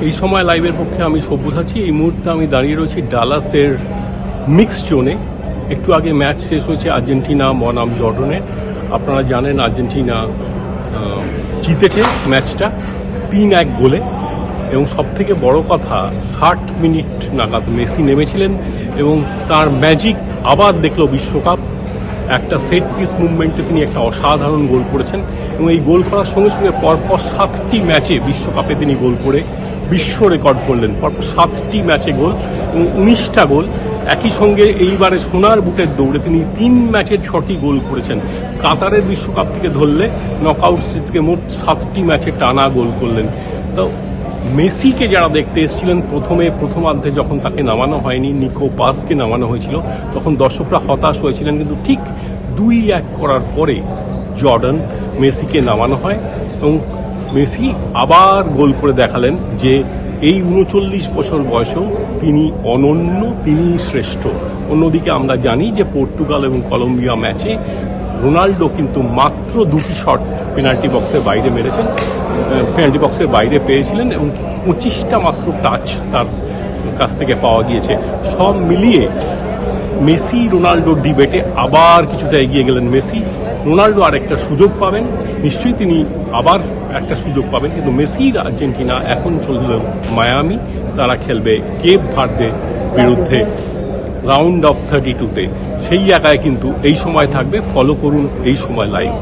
এই সময় লাইভের পক্ষে আমি সব্যসাচী। এই মুহূর্তে আমি দাঁড়িয়ে রয়েছি ডালাসের মিক্স জোনে। একটু আগে ম্যাচ শেষ হয়েছে আর্জেন্টিনা বনাম জর্ডনের। আপনারা জানেন আর্জেন্টিনা জিতেছে ম্যাচটা 3-1 গোলে, এবং সবথেকে বড় কথা 60 মিনিট নাগাদ মেসি নেমেছিলেন এবং তার ম্যাজিক আবার দেখলো বিশ্বকাপ। একটা সেট পিস মুভমেন্টে তিনি একটা অসাধারণ গোল করেছেন, এবং এই গোল করার সঙ্গে সঙ্গে পরপর 7টি ম্যাচে বিশ্বকাপে তিনি গোল করে বিশ্ব রেকর্ড করলেন। পরপর 7টি ম্যাচে গোল এবং 19টা গোল। একই সঙ্গে এইবারে সোনার বুটের দৌড়ে তিনি 3 ম্যাচের 6টি গোল করেছেন। কাতারের বিশ্বকাপ থেকে ধরলে নকআউট সিরিজকে মোট 7টি ম্যাচে টানা গোল করলেন। তো মেসিকে যারা দেখতে এসেছিলেন প্রথমার্ধে যখন তাকে নামানো হয়নি, নিকো পাসকে নামানো হয়েছিল, তখন দর্শকরা হতাশ হয়েছিলেন। কিন্তু ঠিক 2-1 করার পরে জর্ডান মেসিকে নামানো হয় এবং মেসি আবার গোল করে দেখালেন যে এই 39 বছর বয়সেও তিনি অনন্য, তিনি শ্রেষ্ঠ। অন্যদিকে আমরা জানি যে পর্তুগাল এবং কলম্বিয়া ম্যাচে রোনাল্ডো কিন্তু মাত্র 2টি শট পেনাল্টি বক্সের বাইরে মেরেছেন, পেনাল্টি বক্সের বাইরে পেয়েছিলেন, এবং 25টা মাত্র টাচ তার কাছ থেকে পাওয়া গিয়েছে। সব মিলিয়ে মেসি রোনাল্ডোর ডিবেটে আবার কিছুটা এগিয়ে গেলেন মেসি। রোনাল্ডো আরেকটা সুযোগ পাবেন, নিশ্চয়ই তিনি আবার একটা সুযোগ পাবেন, কিন্তু মেসির আর্জেন্টিনা এখন চলল মায়ামি। তারা খেলবে কেপ ভার্দের বিরুদ্ধে রাউন্ড অফ 32-তে। সেই জায়গায় কিন্তু এই সময় থাকবে। ফলো করুন এই সময় লাইভ।